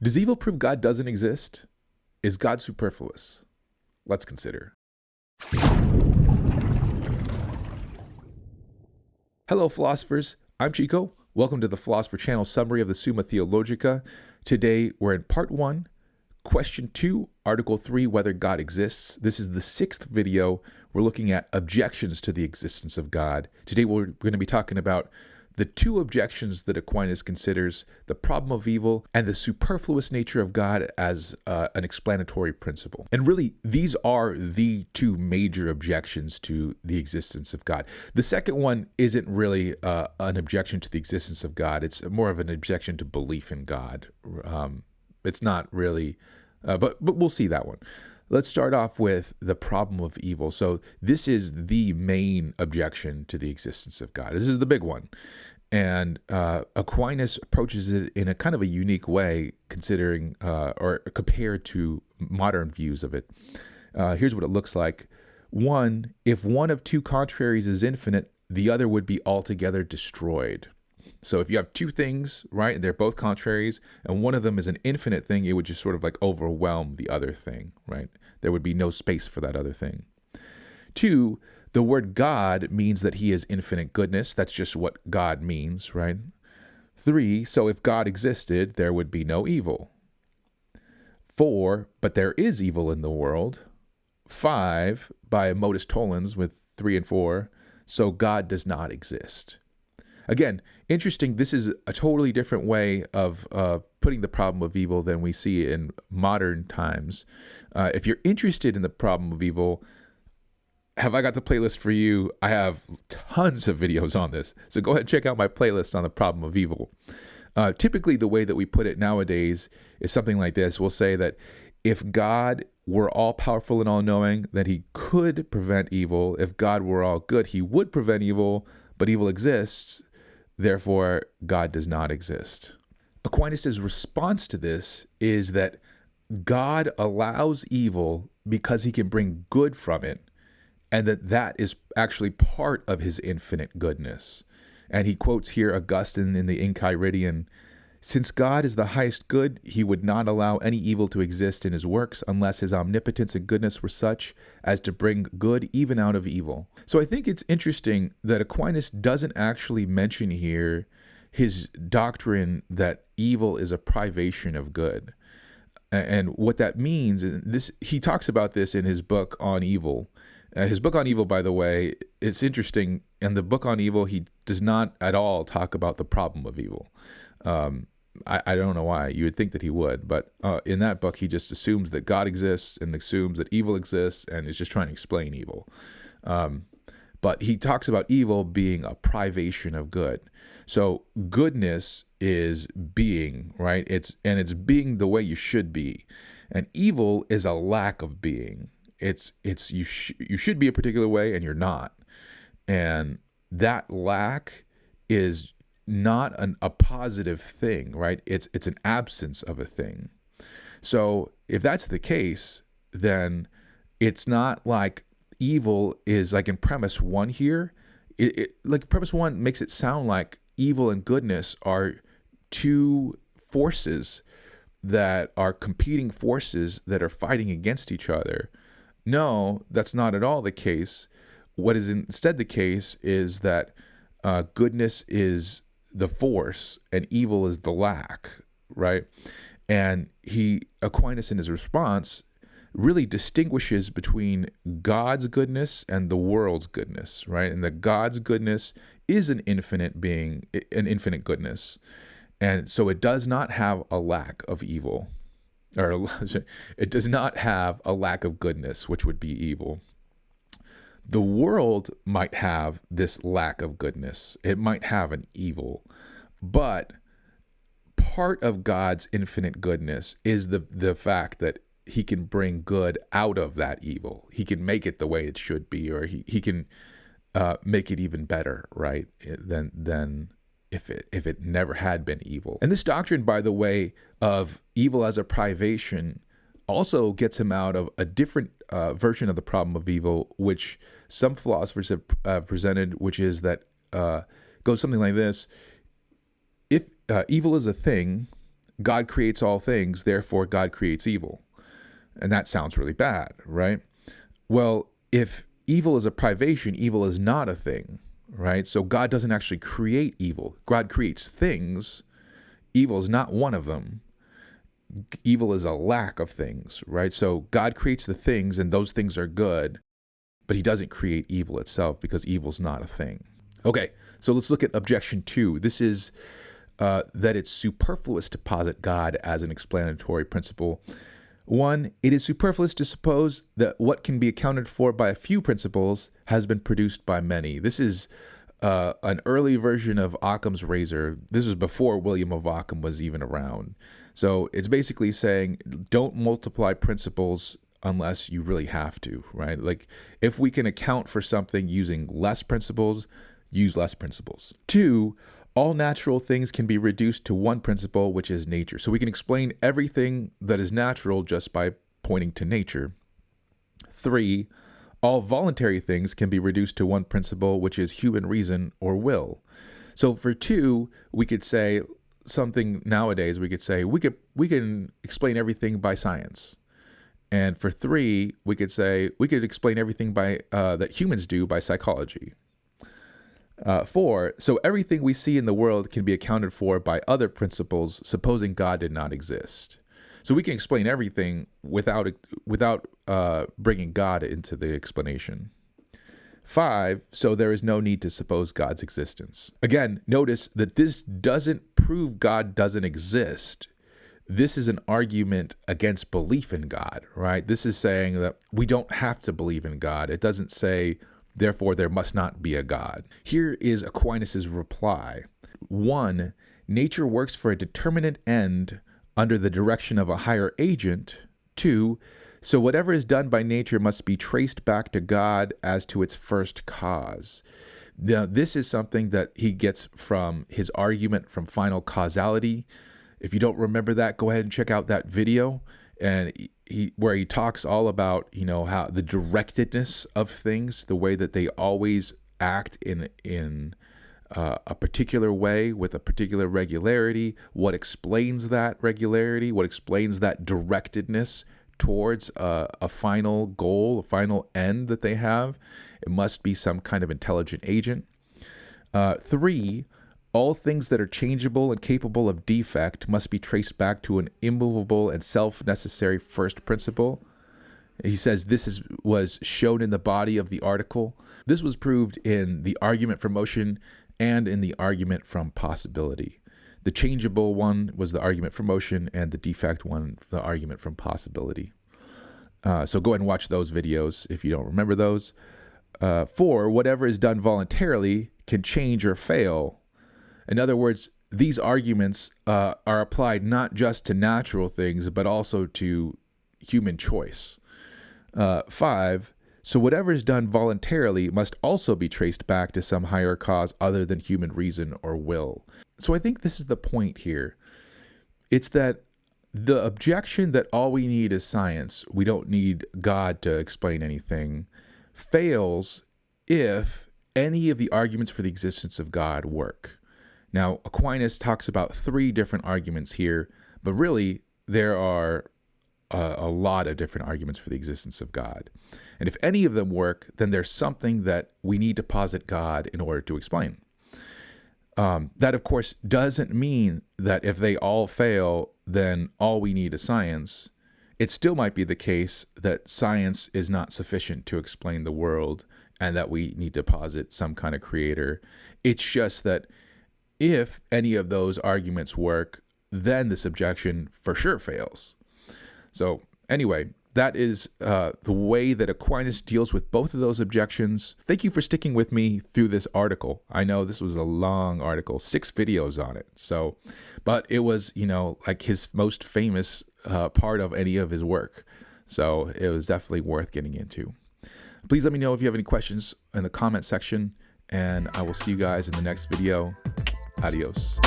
Does evil prove God doesn't exist? Is God superfluous? Let's consider. Hello, philosophers. I'm Chico. Welcome to the Philosopher Channel summary of the Summa Theologica. Today, we're in part 1, question 2, article 3, whether God exists. This is the 6th video. We're looking at objections to the existence of God. Today, we're going to be talking about the two objections that Aquinas considers: the problem of evil and the superfluous nature of God as an explanatory principle. And really, these are the two major objections to the existence of God. The second one isn't really an objection to the existence of God. It's more of an objection to belief in God. It's not really, but we'll see that one. Let's start off with the problem of evil. So this is the main objection to the existence of God. This is the big one. And Aquinas approaches it in a kind of a unique way, considering or compared to modern views of it. Here's what it looks like. 1, if one of two contraries is infinite, the other would be altogether destroyed. So if you have two things, right, and they're both contraries, and one of them is an infinite thing, it would just sort of like overwhelm the other thing, right? There would be no space for that other thing. 2, the word God means that he is infinite goodness. That's just what God means, right? 3, so if God existed, there would be no evil. 4, but there is evil in the world. 5, by modus tollens with 3 and 4, so God does not exist. Again, interesting, this is a totally different way of putting the problem of evil than we see in modern times. If you're interested in the problem of evil, have I got the playlist for you? I have tons of videos on this. So go ahead and check out my playlist on the problem of evil. Typically, the way that we put it nowadays is something like this. We'll say that if God were all-powerful and all-knowing, then he could prevent evil. If God were all good, he would prevent evil, but evil exists. Therefore, God does not exist. Aquinas' response to this is that God allows evil because he can bring good from it, and that is actually part of his infinite goodness. And he quotes here Augustine in the Enchiridion: since God is the highest good, he would not allow any evil to exist in his works unless his omnipotence and goodness were such as to bring good even out of evil. So I think it's interesting that Aquinas doesn't actually mention here his doctrine that evil is a privation of good. And what that means, he talks about this in his book on evil. His book on evil, by the way, it's interesting. In the book on evil, he does not at all talk about the problem of evil. I don't know why. You would think that he would, but in that book, he just assumes that God exists and assumes that evil exists and is just trying to explain evil. But he talks about evil being a privation of good. So goodness is being, right? It's being the way you should be, and evil is a lack of being. You should be a particular way and you're not, and that lack is not a positive thing, right? It's an absence of a thing. So if that's the case, then it's not like evil is like in premise 1 here. Like premise 1 makes it sound like evil and goodness are two forces that are competing forces that are fighting against each other. No, that's not at all the case. What is instead the case is that goodness is the force and evil is the lack, right? And Aquinas in his response really distinguishes between God's goodness and the world's goodness, right? And that God's goodness is an infinite being, an infinite goodness. And so it does not have a lack of evil, or it does not have a lack of goodness, which would be evil. The world might have this lack of goodness. It might have an evil, but part of God's infinite goodness is the fact that he can bring good out of that evil. He can make it the way it should be, or he can make it even better, right, than if it never had been evil. And this doctrine, by the way, of evil as a privation also gets him out of a different version of the problem of evil, which some philosophers have presented, which is that goes something like this: if evil is a thing, God creates all things, therefore God creates evil. And that sounds really bad, right? Well, if evil is a privation, evil is not a thing, right? So God doesn't actually create evil. God creates things. Evil is not one of them. Evil is a lack of things, right? So God creates the things, and those things are good, but he doesn't create evil itself because evil's not a thing. Okay, so let's look at objection 2. This is that it's superfluous to posit God as an explanatory principle. 1, it is superfluous to suppose that what can be accounted for by a few principles has been produced by many. This is an early version of Occam's razor. This was before William of Ockham was even around. So it's basically saying don't multiply principles unless you really have to, right? Like if we can account for something using less principles, use less principles. 2, all natural things can be reduced to one principle, which is nature. So we can explain everything that is natural just by pointing to nature. 3, all voluntary things can be reduced to one principle, which is human reason or will. So for 2, we could say something nowadays, we could say we can explain everything by science. And for 3, we could say we could explain everything by that humans do by psychology. 4, so everything we see in the world can be accounted for by other principles, supposing God did not exist. So we can explain everything without bringing God into the explanation. 5, so there is no need to suppose God's existence. Again, notice that this doesn't prove God doesn't exist. This is an argument against belief in God, right? This is saying that we don't have to believe in God. It doesn't say, therefore, there must not be a God. Here is Aquinas' reply. 1, nature works for a determinate end under the direction of a higher agent. 2, so whatever is done by nature must be traced back to God as to its first cause. Now, this is something that he gets from his argument from final causality. If you don't remember that, go ahead and check out that video, and where he talks all about, how the directedness of things, the way that they always act in a particular way with a particular regularity, what explains that regularity, what explains that directedness towards a final goal, a final end that they have. It must be some kind of intelligent agent. 3, all things that are changeable and capable of defect must be traced back to an immovable and self-necessary first principle. He says this was shown in the body of the article. This was proved in the argument from motion and in the argument from possibility. The changeable one was the argument from motion, and the defect one, the argument from possibility. So go ahead and watch those videos if you don't remember those. 4, whatever is done voluntarily can change or fail. In other words, these arguments are applied not just to natural things, but also to human choice. 5, so whatever is done voluntarily must also be traced back to some higher cause other than human reason or will. So I think this is the point here. It's that the objection that all we need is science, we don't need God to explain anything, fails if any of the arguments for the existence of God work. Now, Aquinas talks about 3 different arguments here, but really there are a lot of different arguments for the existence of God. And if any of them work, then there's something that we need to posit God in order to explain. That, of course, doesn't mean that if they all fail, then all we need is science. It still might be the case that science is not sufficient to explain the world and that we need to posit some kind of creator. It's just that if any of those arguments work, then this objection for sure fails. So anyway, that is the way that Aquinas deals with both of those objections. Thank you for sticking with me through this article. I know this was a long article, 6 videos on it. So, but it was, like his most famous part of any of his work. So it was definitely worth getting into. Please let me know if you have any questions in the comment section, and I will see you guys in the next video. Adios.